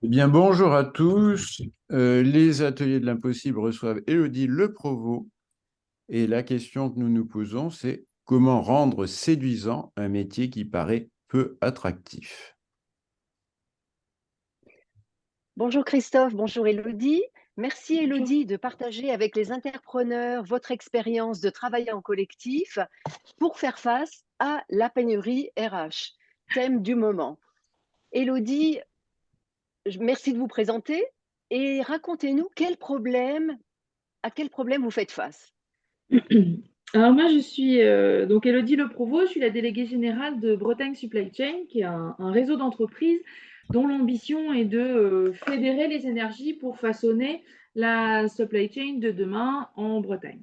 Eh bien, bonjour à tous. Les ateliers de l'impossible reçoivent Élodie Le Provost. Et la question que nous nous posons, c'est comment rendre séduisant un métier qui paraît peu attractif? Bonjour Christophe, bonjour Élodie. Merci Élodie de partager avec les interpreneurs votre expérience de travailler en collectif pour faire face à la pénurie RH, thème du moment. Élodie, merci de vous présenter et racontez-nous à quel problème vous faites face. Alors moi, je suis donc Élodie Le Provost, je suis la déléguée générale de Bretagne Supply Chain, qui est un réseau d'entreprises dont l'ambition est de fédérer les énergies pour façonner la supply chain de demain en Bretagne.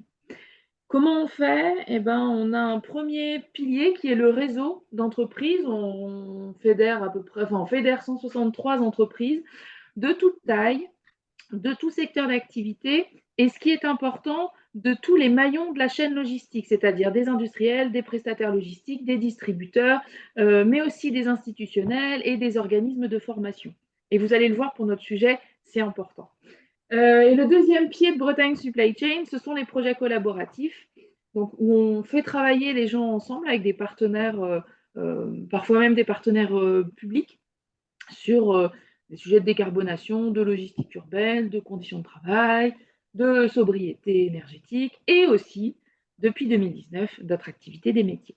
Comment on fait? Eh ben, on a un premier pilier qui est le réseau d'entreprises. On fédère à peu près, enfin, on fédère 163 entreprises de toute taille, de tout secteur d'activité et ce qui est important, de tous les maillons de la chaîne logistique, c'est-à-dire des industriels, des prestataires logistiques, des distributeurs, mais aussi des institutionnels et des organismes de formation. Et vous allez le voir pour notre sujet, c'est important. Et le deuxième pied de Bretagne Supply Chain, ce sont les projets collaboratifs, donc où on fait travailler les gens ensemble avec des partenaires, parfois même des partenaires publics, sur des sujets de décarbonation, de logistique urbaine, de conditions de travail, de sobriété énergétique et aussi, depuis 2019, d'attractivité des métiers.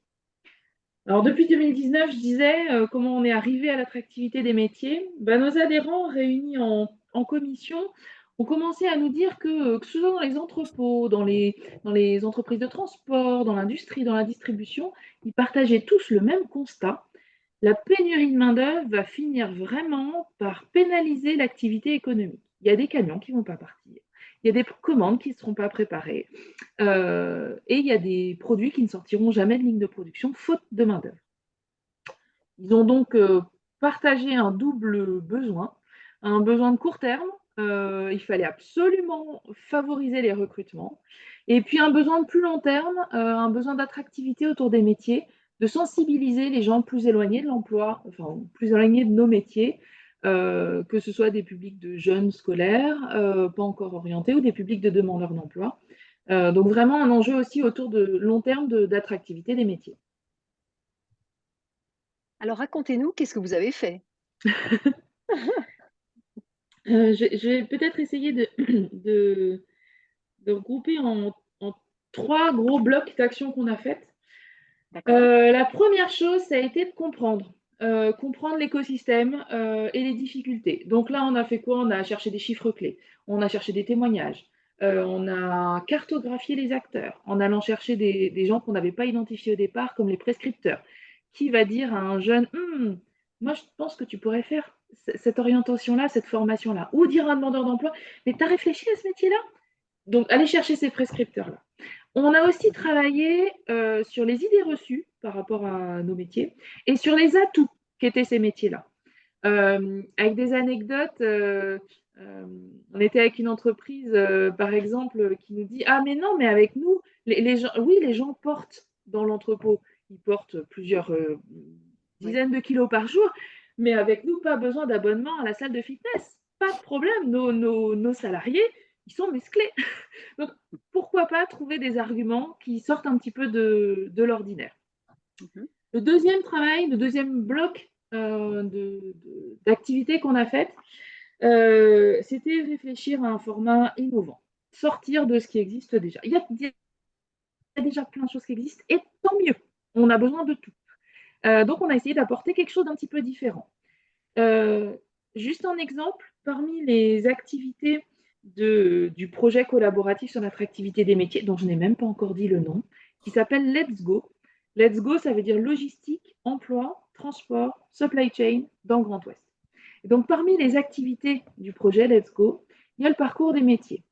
Alors, depuis 2019, je disais, comment on est arrivé à l'attractivité des métiers. Ben, nos adhérents réunis en commission ont commencé à nous dire que ce soit dans les entrepôts, dans les entreprises de transport, dans l'industrie, dans la distribution, ils partageaient tous le même constat. La pénurie de main-d'œuvre va finir vraiment par pénaliser l'activité économique. Il y a des camions qui ne vont pas partir, il y a des commandes qui ne seront pas préparées, et il y a des produits qui ne sortiront jamais de ligne de production faute de main-d'œuvre. Ils ont donc partagé un double besoin, un besoin de court terme, il fallait absolument favoriser les recrutements, et puis un besoin de plus long terme, un besoin d'attractivité autour des métiers, de sensibiliser les gens plus éloignés de l'emploi, enfin plus éloignés de nos métiers, que ce soit des publics de jeunes scolaires, pas encore orientés, ou des publics de demandeurs d'emploi. Donc vraiment un enjeu aussi autour de long terme d'attractivité des métiers. Alors racontez-nous, qu'est-ce que vous avez fait? Je vais peut-être essayer de, de regrouper en trois gros blocs d'actions qu'on a faites. D'accord. La première chose, ça a été de comprendre l'écosystème et les difficultés. Donc là, on a fait quoi? On a cherché des chiffres clés, on a cherché des témoignages, on a cartographié les acteurs en allant chercher des gens qu'on n'avait pas identifiés au départ, comme les prescripteurs. Qui va dire à un jeune, moi je pense que tu pourrais faire cette orientation-là, cette formation-là, ou dire à un demandeur d'emploi, mais tu as réfléchi à ce métier-là? Donc, aller chercher ces prescripteurs-là. On a aussi travaillé sur les idées reçues par rapport à nos métiers et sur les atouts qu'étaient ces métiers-là. Avec des anecdotes, on était avec une entreprise, par exemple, qui nous dit: Ah, mais non, mais avec nous, les gens, oui, les gens portent dans l'entrepôt, ils portent plusieurs Oui. dizaines de kilos par jour, mais avec nous, pas besoin d'abonnement à la salle de fitness. Pas de problème, nos salariés, ils sont musclés. Donc, pourquoi pas trouver des arguments qui sortent un petit peu de l'ordinaire. Mhm. Le deuxième travail, le deuxième bloc d'activités qu'on a faites, c'était réfléchir à un format innovant, sortir de ce qui existe déjà. Il y a déjà plein de choses qui existent et tant mieux, on a besoin de tout. Donc, on a essayé d'apporter quelque chose d'un petit peu différent. Euh, Juste un exemple, parmi les activités du projet collaboratif sur l'attractivité des métiers, dont je n'ai même pas encore dit le nom, qui s'appelle Let's Go. Let's Go, ça veut dire logistique, emploi, transport, supply chain dans le Grand Ouest. Et donc, parmi les activités du projet Let's Go, il y a le parcours des métiers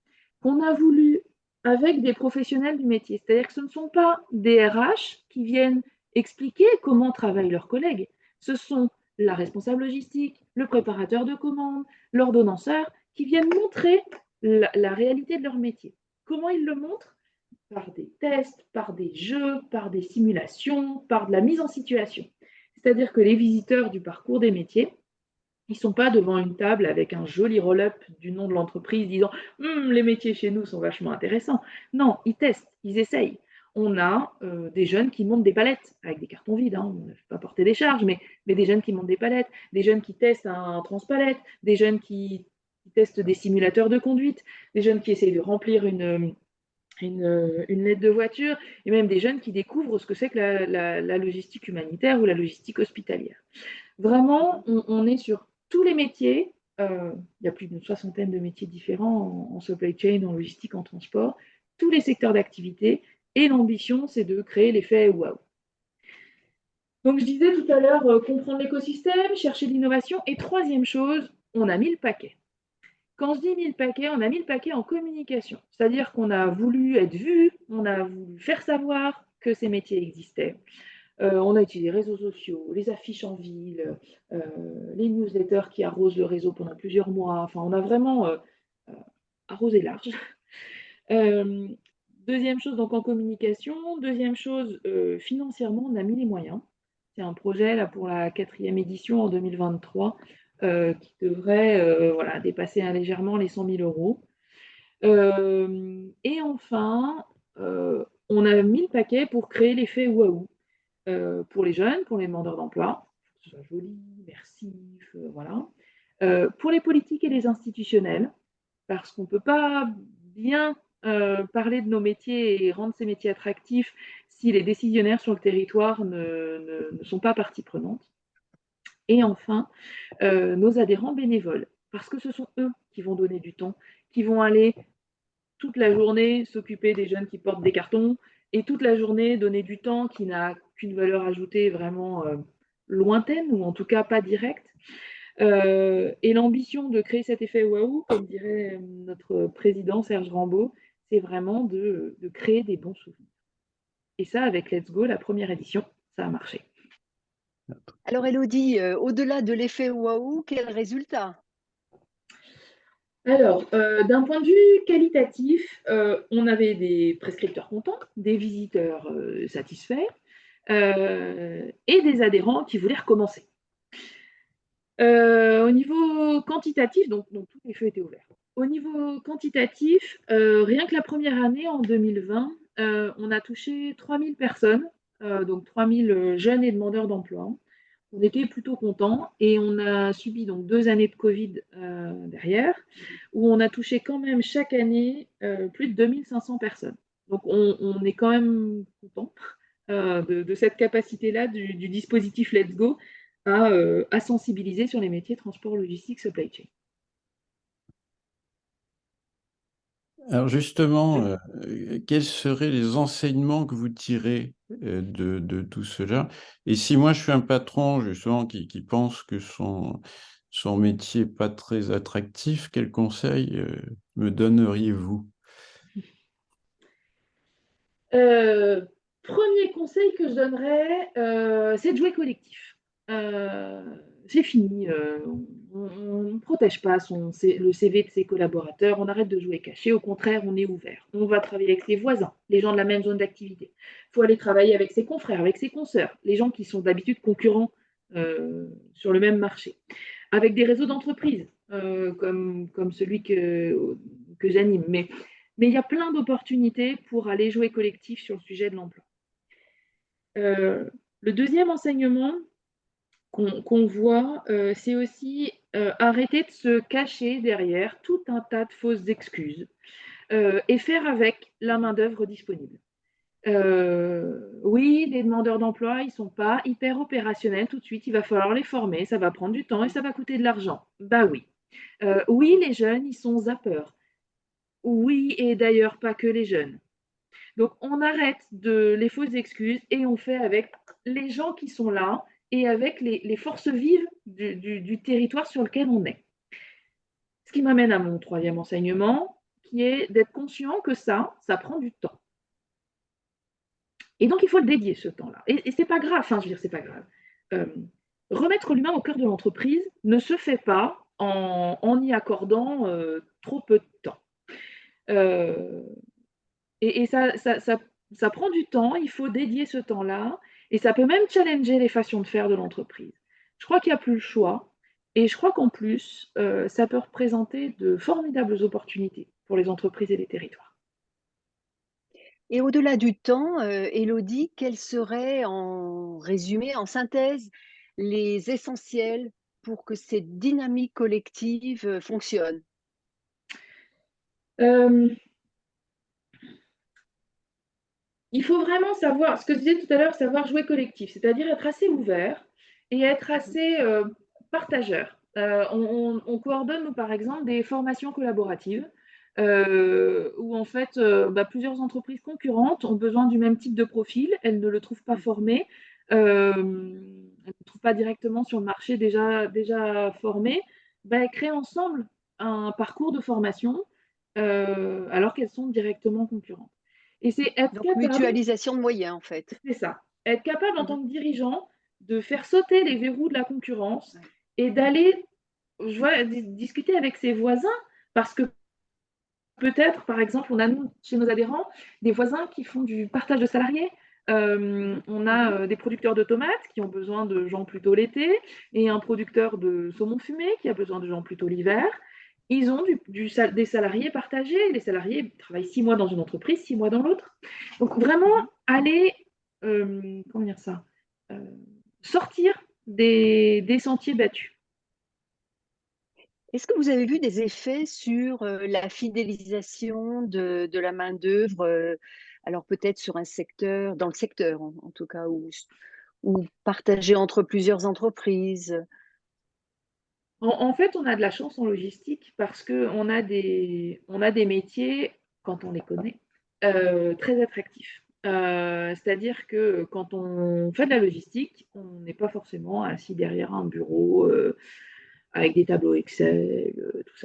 qu'on a voulu avec des professionnels du métier. C'est-à-dire que ce ne sont pas des RH qui viennent expliquer comment travaillent leurs collègues. Ce sont la responsable logistique, le préparateur de commandes, l'ordonnanceur, qui viennent montrer la réalité de leur métier. Comment ils le montrent? Par des tests, par des jeux, par des simulations, par de la mise en situation. C'est-à-dire que les visiteurs du parcours des métiers Ils ne sont pas devant une table avec un joli roll-up du nom de l'entreprise disant les métiers chez nous sont vachement intéressants. Non, ils testent, ils essayent. On a des jeunes qui montent des palettes avec des cartons vides, hein, on ne fait pas porter des charges, mais des jeunes qui montent des palettes, des jeunes qui testent un transpalette, des jeunes qui testent des simulateurs de conduite, des jeunes qui essayent de remplir une lettre de voiture, et même des jeunes qui découvrent ce que c'est que la logistique humanitaire ou la logistique hospitalière. Vraiment, on est sur tous les métiers. Il y a plus d'une soixantaine de métiers différents en supply chain, en logistique, en transport, tous les secteurs d'activité. Et l'ambition, c'est de créer l'effet waouh. Donc, je disais tout à l'heure, comprendre l'écosystème, chercher l'innovation. Et troisième chose, on a mis le paquet. Quand je dis mis le paquet, on a mis le paquet en communication. C'est-à-dire qu'on a voulu être vu, on a voulu faire savoir que ces métiers existaient. On a utilisé les réseaux sociaux, les affiches en ville, les newsletters qui arrosent le réseau pendant plusieurs mois. Enfin, on a vraiment arrosé large. Deuxième chose, donc en communication. Deuxième chose, financièrement, on a mis les moyens. C'est un projet là, pour la 4e édition en 2023 qui devrait voilà, dépasser légèrement les 100 000 euros. Et enfin, on a mis le paquet pour créer l'effet waouh. Pour les jeunes, pour les demandeurs d'emploi, que ce soit joli, immersif, voilà. Pour les politiques et les institutionnels, parce qu'on ne peut pas bien parler de nos métiers et rendre ces métiers attractifs si les décisionnaires sur le territoire ne sont pas partie prenante. Et enfin, nos adhérents bénévoles, parce que ce sont eux qui vont donner du temps, qui vont aller toute la journée s'occuper des jeunes qui portent des cartons et toute la journée donner du temps qui n'a qu'une valeur ajoutée vraiment lointaine ou en tout cas pas directe. Et l'ambition de créer cet effet waouh, comme dirait notre président Serge Rambaud, c'est vraiment de créer des bons souvenirs. Et ça, avec Let's Go, la première édition, ça a marché. Alors Elodie, au-delà de l'effet waouh, quel résultat? Alors, d'un point de vue qualitatif, on avait des prescripteurs contents, des visiteurs satisfaits et des adhérents qui voulaient recommencer. Au niveau quantitatif, donc tous les feux étaient ouverts. Au niveau quantitatif, rien que la première année, en 2020, on a touché 3000 personnes, donc 3000 jeunes et demandeurs d'emploi. On était plutôt contents et on a subi donc 2 années de Covid derrière, où on a touché quand même chaque année plus de 2500 personnes. Donc on est quand même content de cette capacité-là du dispositif Let's Go à sensibiliser sur les métiers transport, logistique, supply chain. Alors justement, quels seraient les enseignements que vous tirez de tout cela? Et si moi je suis un patron justement qui pense que son métier n'est pas très attractif, quels conseils me donneriez-vous? Premier conseil que je donnerais, c'est de jouer collectif. Euh, c'est fini. On ne protège pas le CV de ses collaborateurs. On arrête de jouer caché. Au contraire, on est ouvert. On va travailler avec ses voisins, les gens de la même zone d'activité. Il faut aller travailler avec ses confrères, avec ses consoeurs, les gens qui sont d'habitude concurrents sur le même marché. Avec des réseaux d'entreprises comme celui que j'anime. Mais il y a plein d'opportunités pour aller jouer collectif sur le sujet de l'emploi. Le deuxième enseignement qu'on voit, c'est aussi arrêter de se cacher derrière tout un tas de fausses excuses et faire avec la main-d'œuvre disponible. Oui, les demandeurs d'emploi, ils ne sont pas hyper opérationnels tout de suite, il va falloir les former, ça va prendre du temps et ça va coûter de l'argent. Bah oui. Oui, les jeunes, ils sont zappeurs. Oui, et d'ailleurs pas que les jeunes. Donc on arrête les fausses excuses et on fait avec les gens qui sont là et avec les forces vives du territoire sur lequel on est. Ce qui m'amène à mon troisième enseignement, qui est d'être conscient que ça prend du temps. Et donc il faut le dédier ce temps-là. Et c'est pas grave, enfin je veux dire, c'est pas grave. Remettre l'humain au cœur de l'entreprise ne se fait pas en y accordant trop peu de temps. Et ça prend du temps, il faut dédier ce temps-là, et ça peut même challenger les façons de faire de l'entreprise. Je crois qu'il n'y a plus le choix. Et je crois qu'en plus, ça peut représenter de formidables opportunités pour les entreprises et les territoires. Et au-delà du temps, Élodie, quels seraient en résumé, en synthèse, les essentiels pour que cette dynamique collective, fonctionne? Euh, il faut vraiment savoir, ce que je disais tout à l'heure, savoir jouer collectif, c'est-à-dire être assez ouvert et être Mmh. assez partageur. On coordonne, nous, par exemple, des formations collaboratives où, en fait, plusieurs entreprises concurrentes ont besoin du même type de profil. Elles ne le trouvent pas Mmh. formé. Elles ne le trouvent pas directement sur le marché déjà formé. Ben, elles créent ensemble un parcours de formation alors qu'elles sont directement concurrentes. Et c'est être Donc capable, mutualisation de moyens, en fait. c'est ça, être capable en Mmh mh. tant que dirigeant de faire sauter les verrous de la concurrence Ouais. et d'aller discuter avec ses voisins parce que peut-être, par exemple, on a nous, chez nos adhérents, des voisins qui font du partage de salariés. On Mmh a mh. des producteurs de tomates qui ont besoin de gens plutôt l'été et un producteur de saumon fumé qui a besoin de gens plutôt l'hiver. Ils ont des salariés partagés. Les salariés travaillent 6 mois dans une entreprise, 6 mois dans l'autre. Donc vraiment Mmh. aller, comment dire ça, euh, sortir des sentiers battus. Est-ce que vous avez vu des effets sur, la fidélisation de la main-d'œuvre, alors peut-être sur un secteur dans le secteur en tout cas ou partagé entre plusieurs entreprises? En fait, on a de la chance en logistique parce on a des métiers, quand on les connaît, très attractifs. C'est-à-dire que quand on fait de la logistique, on n'est pas forcément assis derrière un bureau avec des tableaux Excel,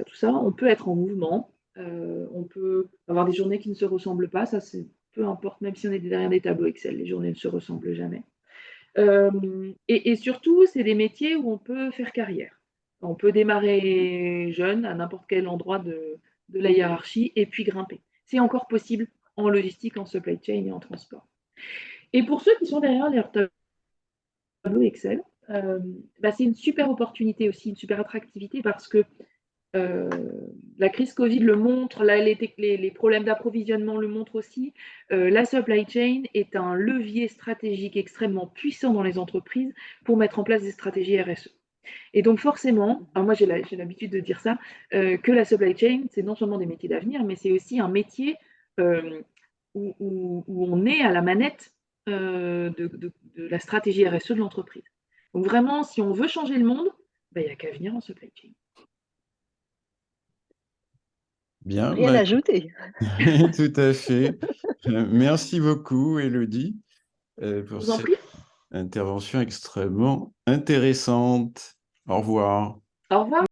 tout ça. On peut être en mouvement, on peut avoir des journées qui ne se ressemblent pas, ça c'est peu importe, même si on est derrière des tableaux Excel, les journées ne se ressemblent jamais. Et surtout, c'est des métiers où on peut faire carrière. On peut Mmh. démarrer jeune à n'importe quel endroit de la hiérarchie et puis grimper. C'est encore possible en logistique, en supply chain et en transport. Et pour ceux qui sont derrière leur tableau Excel, c'est une super opportunité aussi, une super attractivité parce que euh, la crise Covid le montre, là, les problèmes d'approvisionnement le montrent aussi. La supply chain est un levier stratégique extrêmement puissant dans les entreprises pour mettre en place des stratégies RSE. Et donc forcément, Mmh. moi j'ai l'habitude de dire ça, que la supply chain, c'est non seulement des métiers d'avenir, mais c'est aussi un métier euh, où on est à la manette de la stratégie RSE de l'entreprise. Donc vraiment, si on veut changer le monde, il n'y a qu'à venir en supply chain. Bien, Rien à ajouter. tout à fait. Merci beaucoup, Élodie, Je pour vous en cette prie. intervention extrêmement intéressante. Au revoir. Au revoir.